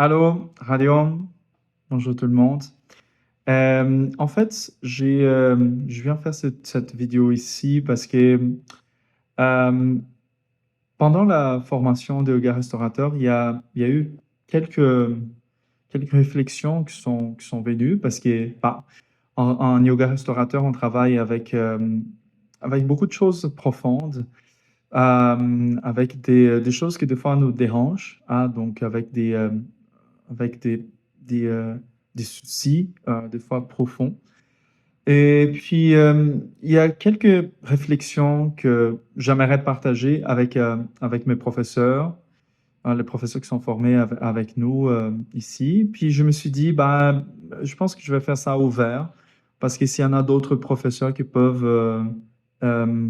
Allô, Radium, bonjour tout le monde. En fait, je viens faire cette vidéo ici parce que euh, pendant la formation de yoga restaurateur, il y a eu quelques, quelques réflexions qui sont venues parce que en yoga restaurateur, on travaille avec beaucoup de choses profondes, avec des choses qui des fois nous dérangent, hein, donc avec des, euh, des soucis, des fois profonds. Et puis, il y a quelques réflexions que j'aimerais partager avec mes professeurs, hein, les professeurs qui sont formés avec nous ici. Puis, je me suis dit, bah, je pense que je vais faire ça ouvert, parce que s'il y en a d'autres professeurs qui peuvent euh,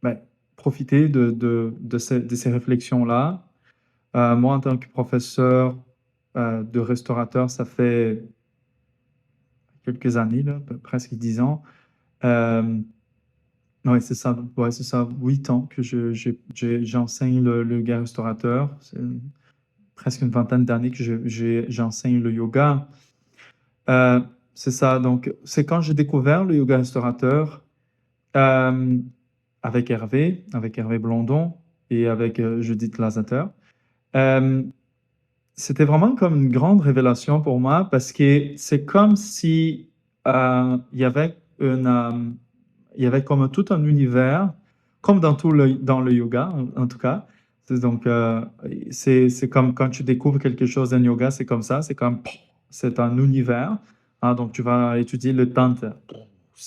ben, profiter de ces réflexions-là. Moi, en tant que professeur de restaurateur, ça fait quelques années, là, presque 10 ans. Euh, ouais, c'est ça, 8 ans que j'enseigne le yoga restaurateur. C'est presque une vingtaine d'années que j'enseigne le yoga. Euh, c'est ça, donc c'est quand j'ai découvert le yoga restaurateur euh, avec Hervé Blondon et avec Judith Lazater. Euh, C'était vraiment comme une grande révélation pour moi parce que c'est comme si il y avait il y avait comme tout un univers, comme dans le yoga en tout cas. Donc, c'est comme quand tu découvres quelque chose en yoga, c'est comme ça, c'est comme, c'est un univers, hein. Donc, tu vas étudier le tantra.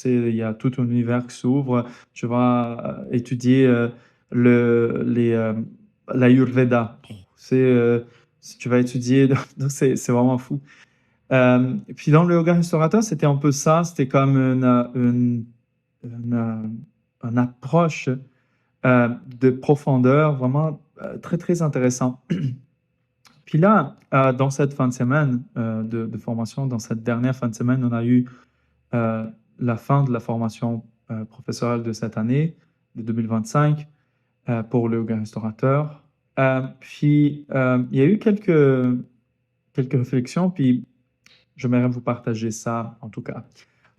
Il y a tout un univers qui s'ouvre. Tu vas étudier l'Ayurveda. C'est, euh, Si tu vas étudier, donc c'est vraiment fou. Et puis dans le yoga restaurateur, c'était un peu ça, c'était comme une approche de profondeur vraiment très, très intéressant. Puis là, dans cette fin de semaine de formation, dans cette dernière fin de semaine, on a eu euh, la fin de la formation professorale de cette année, de 2025, pour le yoga restaurateur. Il y a eu quelques réflexions, puis j'aimerais vous partager ça en tout cas.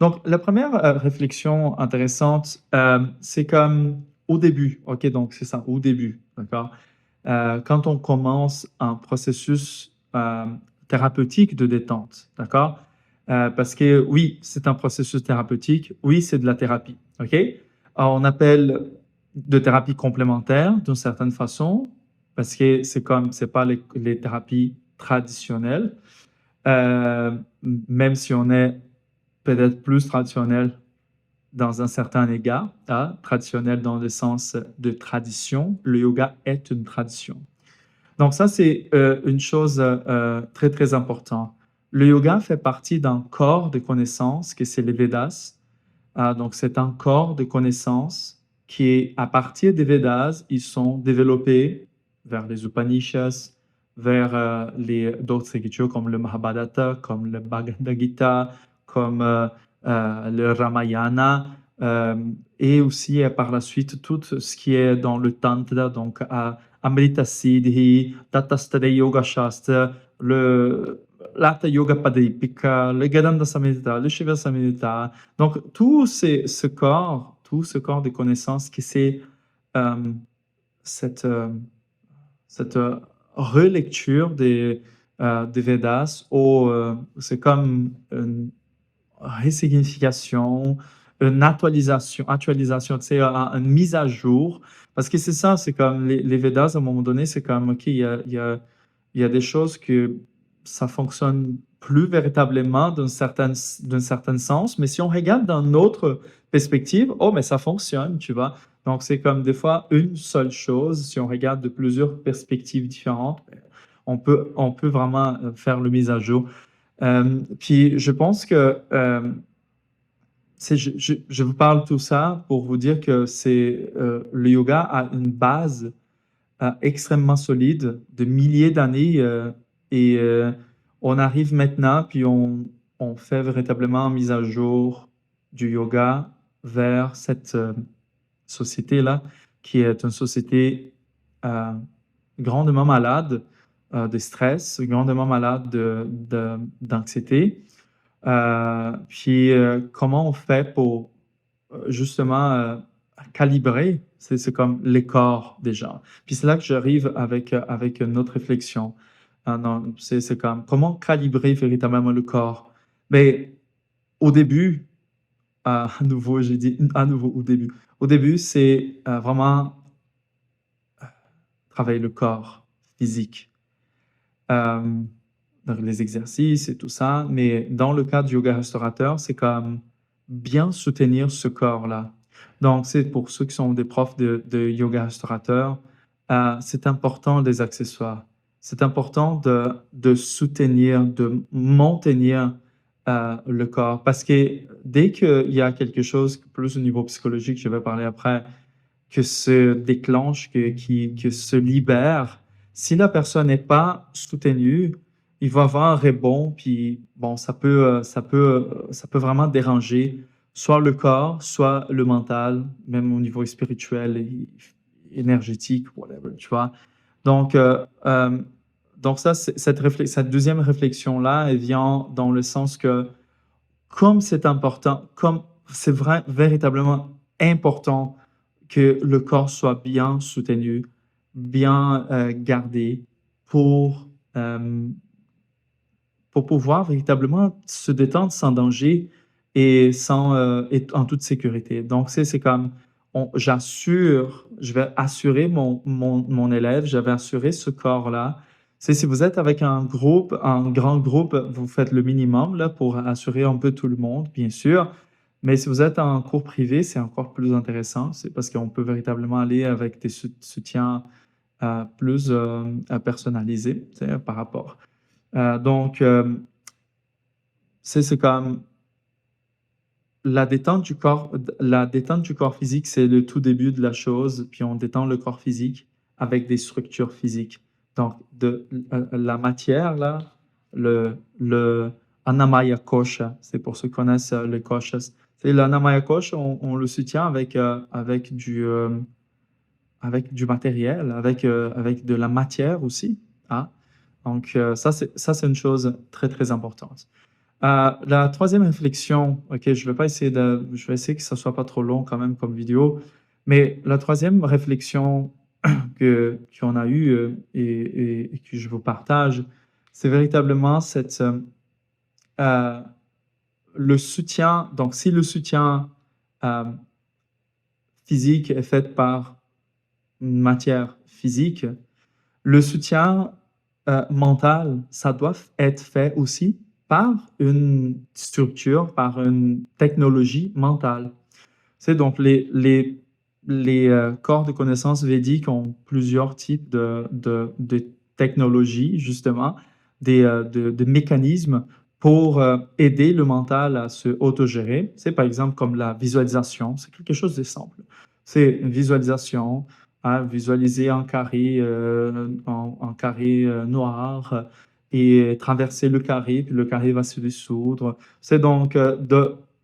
Donc, la première réflexion intéressante, c'est comme au début, ok, donc c'est ça, au début, d'accord? Quand on commence un processus thérapeutique de détente, d'accord? Parce que oui, c'est un processus thérapeutique, oui, c'est de la thérapie, ok? Alors, on appelle de thérapie complémentaire d'une certaine façon, parce que c'est pas les thérapies traditionnelles, même si on est peut-être plus traditionnel dans un certain égard, hein, traditionnel dans le sens de tradition, le yoga est une tradition. Donc ça, c'est une chose très, très importante. Le yoga fait partie d'un corps de connaissances que c'est les Védas. Donc c'est un corps de connaissances qui est, à partir des Védas, ils sont développés vers les Upanishads, vers d'autres écritures comme le Mahabharata, comme le Bhagavad Gita, comme le Ramayana, euh, et aussi par la suite tout ce qui est dans le Tantra, donc Amrita Siddhi, Tatastade Yoga Shastra, le l'Hatha Yoga Padipika, le Gadanda Samhita, le Shiva Samhita. Donc tout ce corps de connaissances qui c'est euh, cette, cette relecture des Védas, c'est comme une resignification, une actualisation, tu sais, une mise à jour. Parce que c'est ça, c'est comme les Védas, à un moment donné, c'est comme, OK, il y a des choses que ça fonctionne plus véritablement d'un certain sens, mais si on regarde dans notre perspective, oh, mais ça fonctionne, tu vois. Donc, c'est comme des fois une seule chose, si on regarde de plusieurs perspectives différentes, on peut vraiment faire le mise à jour. Puis je pense que je vous parle tout ça pour vous dire que le yoga a une base extrêmement solide de milliers d'années et on arrive maintenant puis on fait véritablement mise à jour du yoga vers cette société-là qui est une société euh, grandement malade de stress, grandement malade d'anxiété. Puis, comment on fait pour justement calibrer? C'est comme les corps déjà. Puis c'est là que j'arrive avec une autre réflexion. Non, c'est comme comment calibrer véritablement le corps? Mais au début, à nouveau, j'ai dit à nouveau au début. Au début, c'est vraiment travailler le corps physique. Euh, donc les exercices et tout ça, mais dans le cas du yoga restaurateur, c'est comme bien soutenir ce corps-là. Donc, c'est pour ceux qui sont des profs de yoga restaurateur, c'est important les accessoires. C'est important de soutenir, de maintenir le corps. Parce que dès qu'il y a quelque chose, plus au niveau psychologique, je vais parler après, que se déclenche, que se libère, si la personne n'est pas soutenue, il va avoir un rebond, puis bon, ça peut vraiment déranger soit le corps, soit le mental, même au niveau spirituel et énergétique, whatever, tu vois. Donc, donc ça, cette deuxième réflexion-là, elle vient dans le sens que comme c'est important, comme c'est véritablement important que le corps soit bien soutenu, bien gardé pour, euh, pour pouvoir véritablement se détendre sans danger et, et en toute sécurité. Donc, c'est comme, j'assure, je vais assurer mon élève, je vais assurer ce corps-là. C'est si vous êtes avec un groupe, un grand groupe, vous faites le minimum là, pour assurer un peu tout le monde, bien sûr. Mais si vous êtes en cours privé, c'est encore plus intéressant. C'est parce qu'on peut véritablement aller avec des soutiens plus personnalisés, tu sais, par rapport. Donc, c'est comme la détente du corps physique, c'est le tout début de la chose, puis on détend le corps physique avec des structures physiques. Donc, la matière, là, le Anamaya Kosha, c'est pour ceux qui connaissent les koshas. C'est l'Anamaya Kosha, on le soutient avec du matériel, avec de la matière aussi. Hein? Donc, ça, c'est une chose très, très importante. La troisième réflexion, ok, je vais essayer que ça soit pas trop long quand même comme vidéo, mais la troisième réflexion qu'on a eue et que je vous partage, c'est véritablement euh, le soutien. Donc, si le soutien euh, physique est fait par une matière physique, le soutien mental, ça doit être fait aussi par une structure, par une technologie mentale. C'est donc les corps de connaissances védiques ont plusieurs types de technologies, justement, de mécanismes pour aider le mental à se autogérer. C'est par exemple comme la visualisation, c'est quelque chose de simple. C'est une visualisation, hein, visualiser un carré, en carré noir et traverser le carré, puis le carré va se dissoudre. C'est donc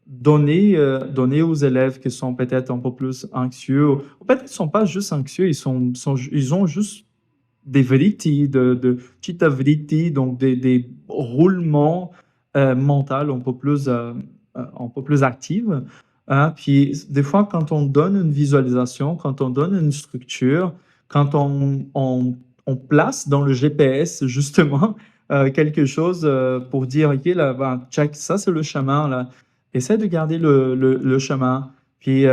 donner aux élèves qui sont peut-être un peu plus anxieux, ou peut-être qu'ils ne sont pas juste anxieux, ils ont juste des vritti, de chitta vritti, donc des roulements mentaux un peu plus actifs. Hein. Puis des fois, quand on donne une visualisation, quand on donne une structure, quand on place dans le GPS justement quelque chose pour dire, OK, là, ben, check, ça c'est le chemin, là. Essaie de garder le chemin. Puis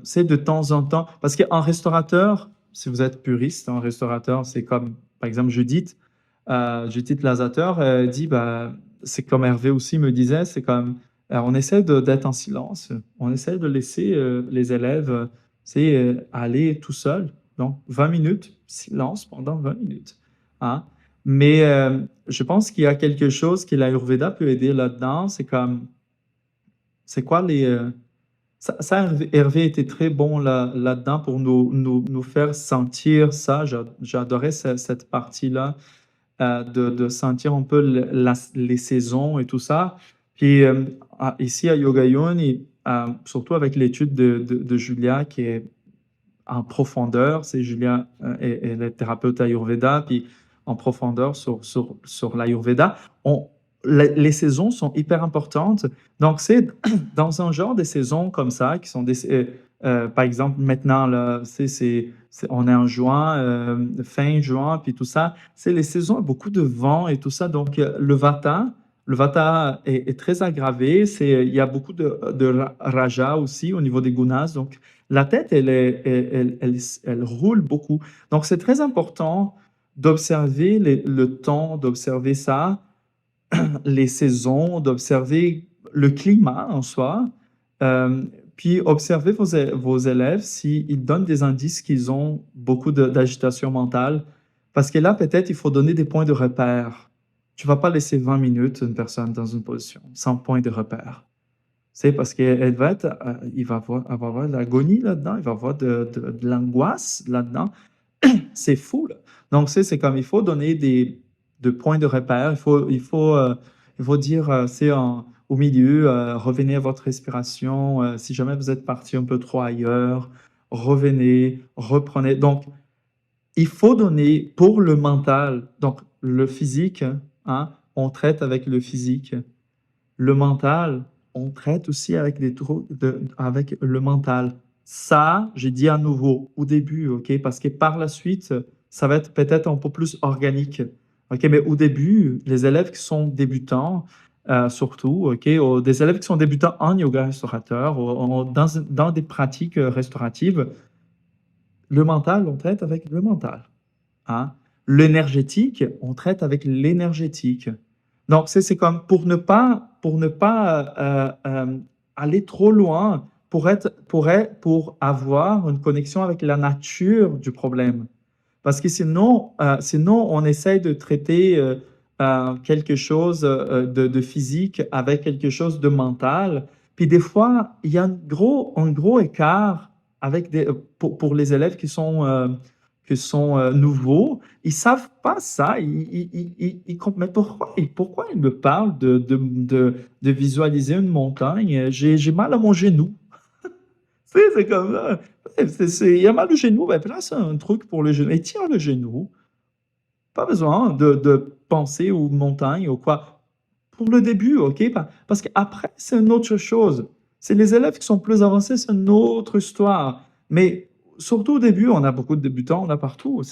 c'est de temps en temps, parce qu'en restaurateur, si vous êtes puriste, un restaurateur, c'est comme, par exemple, Judith Lazateur dit, bah, c'est comme Hervé aussi me disait, c'est comme, on essaie d'être en silence, on essaie de laisser les élèves aller tout seuls. Donc, 20 minutes, silence pendant 20 minutes. Hein? Mais je pense qu'il y a quelque chose que l'Ayurveda peut aider là-dedans, c'est comme, c'est quoi Hervé était très bon là-dedans pour nous faire sentir ça. J'adorais cette partie-là, de sentir un peu les saisons et tout ça. Puis ici à Yoga Yoni, surtout avec l'étude de Julia qui est en profondeur, c'est Julia, elle est thérapeute Ayurveda, puis en profondeur sur l'Ayurveda. Les saisons sont hyper importantes. Donc, c'est dans un genre de saisons comme ça, qui sont par exemple, maintenant, là, on est en juin, fin juin, puis tout ça. C'est les saisons, beaucoup de vent et tout ça. Donc, le vata est très aggravé. Il y a beaucoup de raja aussi au niveau des gunas. Donc, la tête, elle roule beaucoup. Donc, c'est très important d'observer le temps, d'observer ça, les saisons, d'observer le climat en soi, euh, puis observer vos élèves s'ils donnent des indices qu'ils ont beaucoup d'agitation mentale. Parce que là, peut-être, il faut donner des points de repère. Tu vas pas laisser 20 minutes une personne dans une position sans point de repère. C'est parce qu'elle va être, il va avoir de l'agonie là-dedans, il va avoir de l'angoisse là-dedans. C'est fou, là. Donc, c'est comme il faut donner des points de repère. Il faut dire, au milieu, revenez à votre respiration. Si jamais vous êtes parti un peu trop ailleurs, revenez, reprenez. Donc, il faut donner pour le mental, donc le physique, hein, on traite avec le physique. Le mental, on traite aussi avec avec le mental. Ça, j'ai dit à nouveau au début, OK? Parce que par la suite, ça va être peut-être un peu plus organique. OK? Mais au début, les élèves qui sont débutants, surtout, OK? Des élèves qui sont débutants en yoga restaurateur, dans des pratiques restauratives, le mental, on traite avec le mental. Hein. L'énergétique, on traite avec l'énergétique. Donc, c'est comme pour ne pas aller trop loin, pour avoir une connexion avec la nature du problème. Parce que sinon on essaye de traiter quelque chose de physique avec quelque chose de mental. Puis des fois, il y a un gros écart pour les élèves qui sont nouveaux. Ils savent pas ça. Mais pourquoi ils me parlent de visualiser une montagne? J'ai mal à mon genou. C'est comme ça. Ouais, il y a mal au genou, ben place un truc pour le genou. Étire le genou. Pas besoin de penser aux montagnes ou quoi. Pour le début, OK? Parce qu'après, c'est une autre chose. C'est les élèves qui sont plus avancés, c'est une autre histoire. Mais surtout au début, on a beaucoup de débutants, on a partout.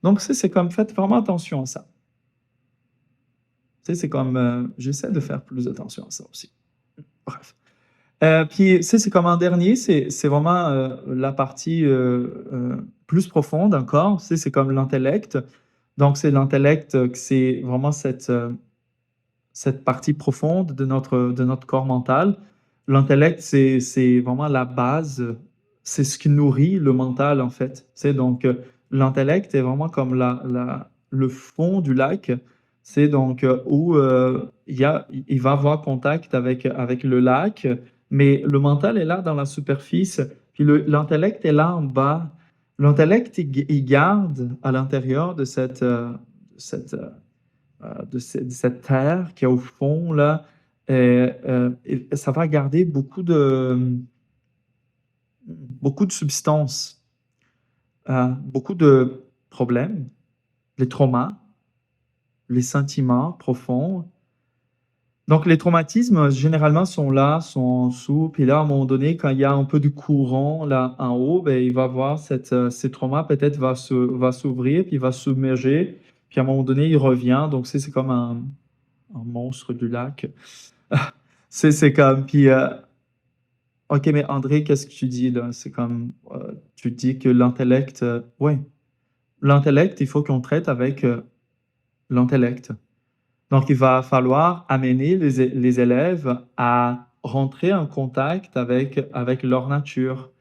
Donc, c'est comme, faites vraiment attention à ça. C'est comme, j'essaie de faire plus attention à ça aussi. Bref. Puis, c'est comme en dernier, c'est vraiment la partie plus profonde encore. C'est comme l'intellect. Donc, c'est l'intellect, c'est vraiment cette partie profonde de notre corps mental. L'intellect, c'est vraiment la base, c'est ce qui nourrit le mental, en fait. C'est donc, l'intellect est vraiment comme le fond du lac. C'est donc où il va avoir contact avec le lac, mais le mental est là dans la superficie, puis l'intellect est là en bas. L'intellect, il garde à l'intérieur cette, de cette terre qui est au fond, là, et ça va garder beaucoup de substances, beaucoup de problèmes, les traumas, les sentiments profonds. Donc, les traumatismes, généralement, sont là, sont en dessous. Puis là, à un moment donné, quand il y a un peu de courant là en haut, ben, il va voir ces traumas, peut-être va s'ouvrir, puis il va submerger. Puis à un moment donné, il revient. Donc, c'est comme un monstre du lac. C'est comme, puis, ok, mais André, qu'est-ce que tu dis là? C'est comme, tu dis que l'intellect, ouais, l'intellect, il faut qu'on traite avec l'intellect. Donc, il va falloir amener les élèves à rentrer en contact avec leur nature,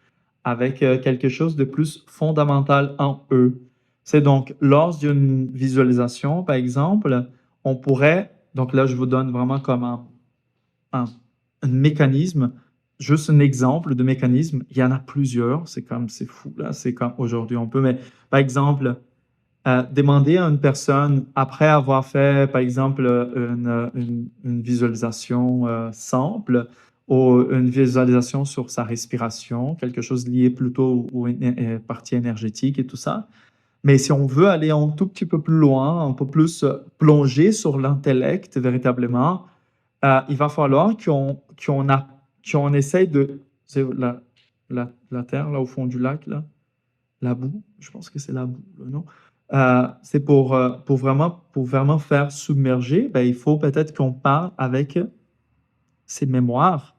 avec quelque chose de plus fondamental en eux. C'est donc, lors d'une visualisation, par exemple, on pourrait, donc là, je vous donne vraiment comme un, un mécanisme, juste un exemple de mécanisme. Il y en a plusieurs, c'est fou, là, c'est comme aujourd'hui on peut, mais par exemple, demander à une personne, après avoir fait, par exemple, une visualisation simple ou une visualisation sur sa respiration, quelque chose lié plutôt aux parties énergétiques et tout ça, Mais si on veut aller un tout petit peu plus loin, un peu plus plonger sur l'intellect véritablement, il va falloir qu'on essaye de... C'est la terre, là, au fond du lac, là, la boue, je pense que c'est la boue, le nom. C'est pour vraiment faire submerger, ben, il faut peut-être qu'on parle avec ses mémoires,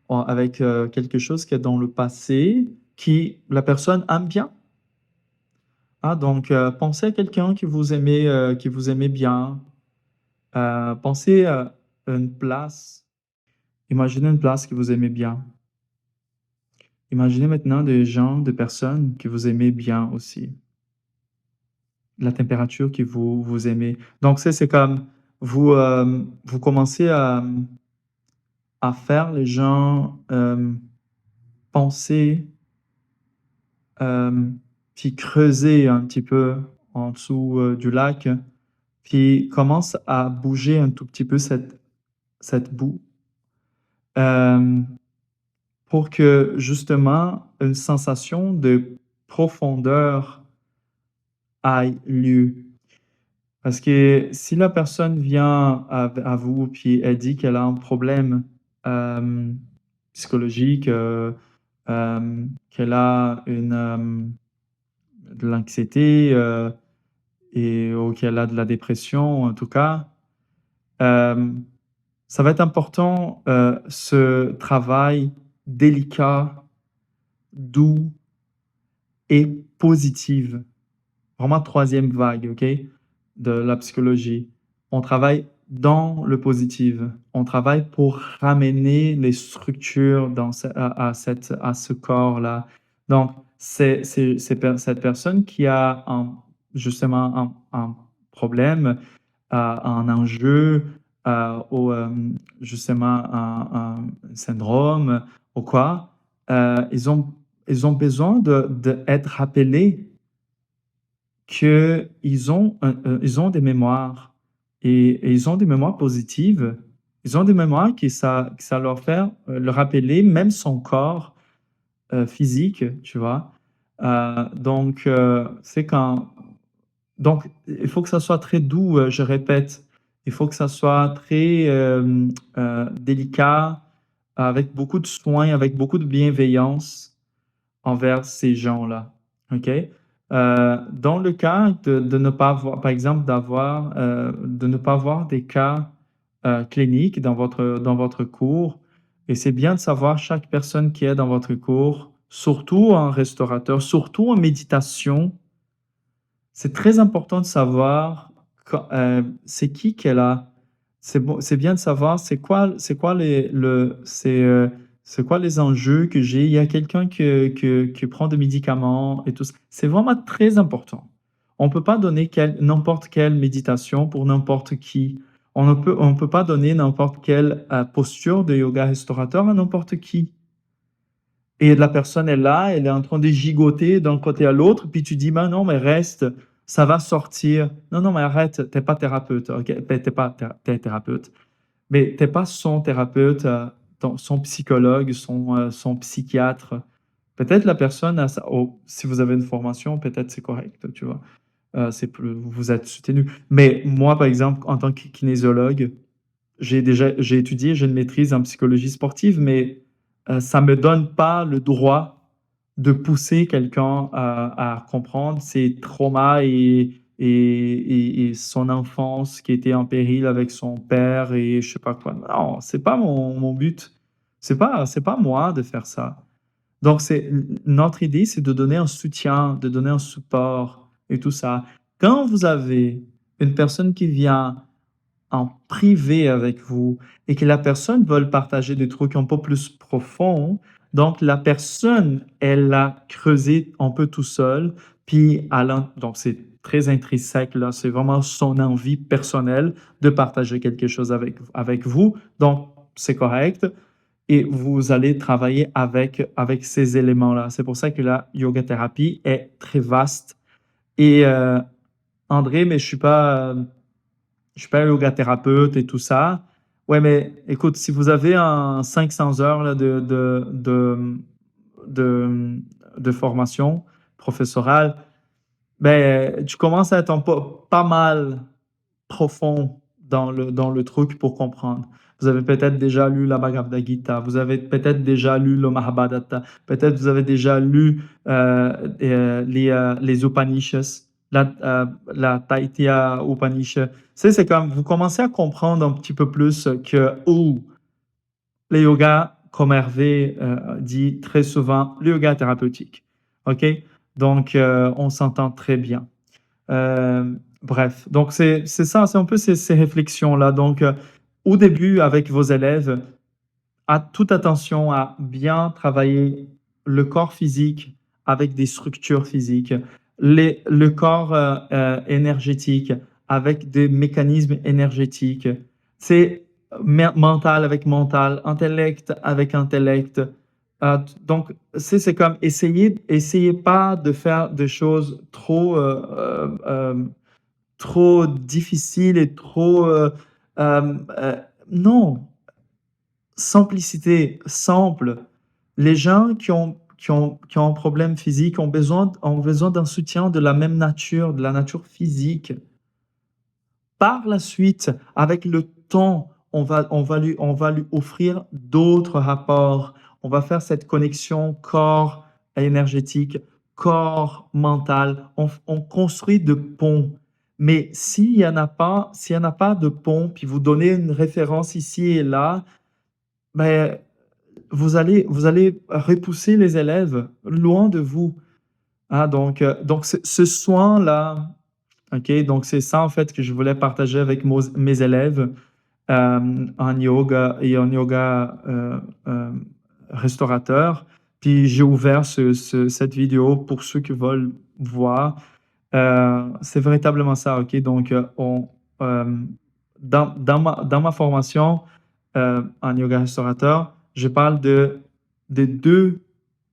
avec quelque chose qui est dans le passé, qui la personne aime bien. Ah, donc, pensez à quelqu'un que vous aimez bien. Pensez à une place. Imaginez une place que vous aimez bien. Imaginez maintenant des gens, des personnes que vous aimez bien aussi. La température que vous aimez. Donc, c'est comme vous commencez à faire les gens penser, euh, puis creuser un petit peu en dessous du lac, puis commence à bouger un tout petit peu cette boue euh, pour que justement une sensation de profondeur ait lieu. Parce que si la personne vient à vous puis elle dit qu'elle a un problème euh, psychologique, qu'elle a de l'anxiété ou qu'elle a de la dépression, en tout cas, euh, ça va être important ce travail délicat, doux et positif. Vraiment troisième vague, OK, de la psychologie. On travaille dans le positif. On travaille pour ramener les structures à ce corps-là. Donc, cette personne qui a justement un problème, un enjeu, ou justement un syndrome ou quoi, ils ont besoin d'être rappelés ils ont des mémoires et ils ont des mémoires positives. Ils ont des mémoires que ça leur fait le rappeler même son corps physique, tu vois. C'est quand... Donc, il faut que ça soit très doux, je répète. Il faut que ça soit très délicat, avec beaucoup de soin, avec beaucoup de bienveillance envers ces gens-là. OK? Dans le cas de ne pas avoir, par exemple, de ne pas avoir des cas cliniques dans votre cours, et c'est bien de savoir chaque personne qui est dans votre cours, surtout en restaurateur, surtout en méditation, c'est très important de savoir c'est qui qu'elle a. C'est bien de savoir c'est quoi les enjeux que j'ai. Il y a quelqu'un qui prend des médicaments et tout ça. C'est vraiment très important. On ne peut pas donner n'importe quelle méditation pour n'importe qui. On ne peut pas donner n'importe quelle posture de yoga restaurateur à n'importe qui. Et la personne est là, elle est en train de gigoter d'un côté à l'autre, puis tu dis, ben non, mais reste, ça va sortir. Non, non, mais arrête, t'es pas thérapeute, ok? Ben, t'es thérapeute, mais t'es pas son thérapeute, son psychologue, son psychiatre. Peut-être la personne a ça. Oh, si vous avez une formation, peut-être c'est correct, tu vois. Vous êtes soutenu. Mais moi, par exemple, en tant que kinésiologue, j'ai étudié, j'ai une maîtrise en psychologie sportive, mais ça me donne pas le droit de pousser quelqu'un à comprendre ses traumas et son enfance qui était en péril avec son père et je sais pas quoi. Non, c'est pas mon but. C'est pas moi de faire ça. Donc, notre idée, c'est de donner un soutien, de donner un support et tout ça. Quand vous avez une personne qui vient en privé avec vous et que la personne veut partager des trucs un peu plus profonds, donc la personne, elle a creusé un peu tout seul, puis donc c'est très intrinsèque, là, c'est vraiment son envie personnelle de partager quelque chose avec vous, donc c'est correct, et vous allez travailler avec ces éléments-là. C'est pour ça que la yoga thérapie est très vaste. Et André, mais je suis pas yoga thérapeute et tout ça. Ouais, mais écoute, si vous avez un 500 heures là, de, de formation professorale, ben, tu commences à être un peu pas mal profond dans le truc pour comprendre. Vous avez peut-être déjà lu la Bhagavad Gita, vous avez peut-être déjà lu le Mahabharata, peut-être vous avez déjà lu les Upanishads, la Taittiriya Upanishad. C'est comme vous commencez à comprendre un petit peu plus que le yoga, comme Hervé dit très souvent, le yoga thérapeutique. OK? Donc, on s'entend très bien. Bref, donc c'est ça, c'est un peu ces réflexions-là. Donc, au début, avec vos élèves, toute attention à bien travailler le corps physique avec des structures physiques, le corps énergétique avec des mécanismes énergétiques. C'est mental avec mental, intellect avec intellect. Donc, c'est comme essayez pas de faire des choses trop difficiles et trop... non, simplicité, simple. Les gens qui ont un problème physique ont besoin d'un soutien de la même nature, de la nature physique. Par la suite, avec le temps, on va lui offrir d'autres rapports. On va faire cette connexion corps énergétique, corps mental. On construit de ponts. Mais s'il y en a pas de pont, puis vous donnez une référence ici et là, ben, vous allez repousser les élèves loin de vous. Ah, donc ce soin-là, ok, donc c'est ça en fait que je voulais partager avec mes élèves en yoga et en yoga restaurateur. Puis j'ai ouvert cette vidéo pour ceux qui veulent voir. C'est véritablement ça, ok? Donc, euh, dans ma formation en yoga restaurateur, je parle de deux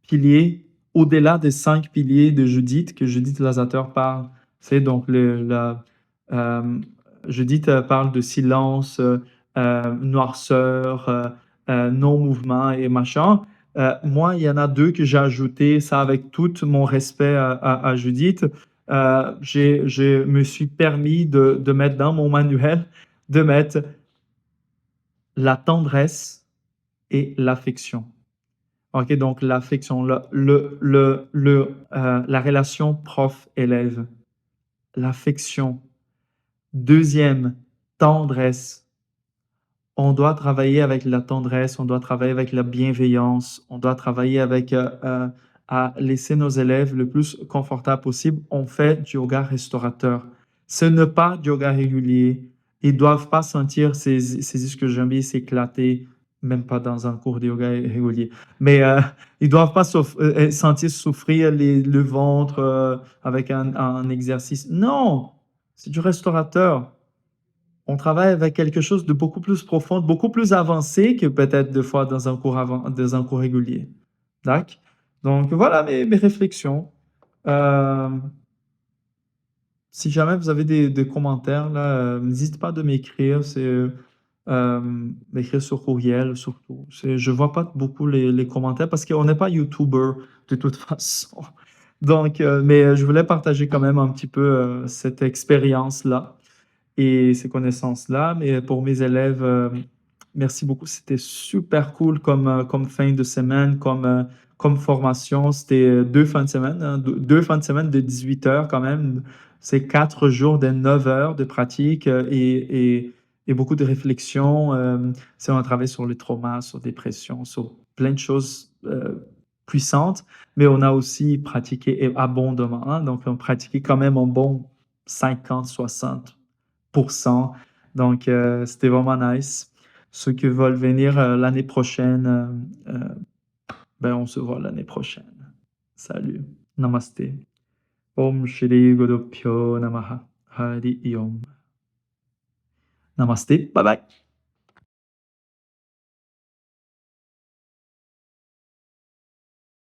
piliers au-delà des 5 piliers de Judith que Judith Lazater parle. C'est donc euh, Judith parle de silence, noirceur, non-mouvement et machin. Moi, il y en a deux que j'ai ajouté, ça avec tout mon respect à Judith. Je me suis permis de mettre dans mon manuel, de mettre la tendresse et l'affection. OK, donc l'affection, la relation prof-élève, l'affection. Deuxième, tendresse. On doit travailler avec la tendresse, on doit travailler avec la bienveillance, on doit travailler avec à laisser nos élèves le plus confortable possible. On fait du yoga restaurateur. Ce n'est pas du yoga régulier. Ils doivent pas sentir ces ischio-jambiers s'éclater, même pas dans un cours de yoga régulier. Mais ils doivent pas sentir souffrir le ventre avec un exercice. Non, c'est du restaurateur. On travaille avec quelque chose de beaucoup plus profond, beaucoup plus avancé que peut-être des fois dans un cours régulier. D'accord? Donc voilà mes réflexions. Euh, Si jamais vous avez des commentaires, là, n'hésitez pas de m'écrire. M'écrire sur courriel surtout. Je vois pas beaucoup les commentaires parce qu'on n'est pas YouTuber de toute façon. Donc, mais je voulais partager quand même un petit peu cette expérience-là et ces connaissances-là. Mais pour mes élèves, merci beaucoup. C'était super cool comme fin de semaine, comme formation. C'était deux fins de semaine, hein, deux fins de semaine de 18 heures quand même. C'est 4 jours de 9 heures de pratique et beaucoup de réflexion. C'est un travail sur le trauma, sur dépression, sur plein de choses puissantes. Mais on a aussi pratiqué abondamment, hein. Donc, on pratiquait quand même un bon 50-60%. Donc, c'était vraiment nice. Ceux qui veulent venir l'année prochaine, ben, on se voit l'année prochaine. Salut. Namaste. Om Shri Guru Pyo Namaha. Hari Om. Namaste. Bye bye.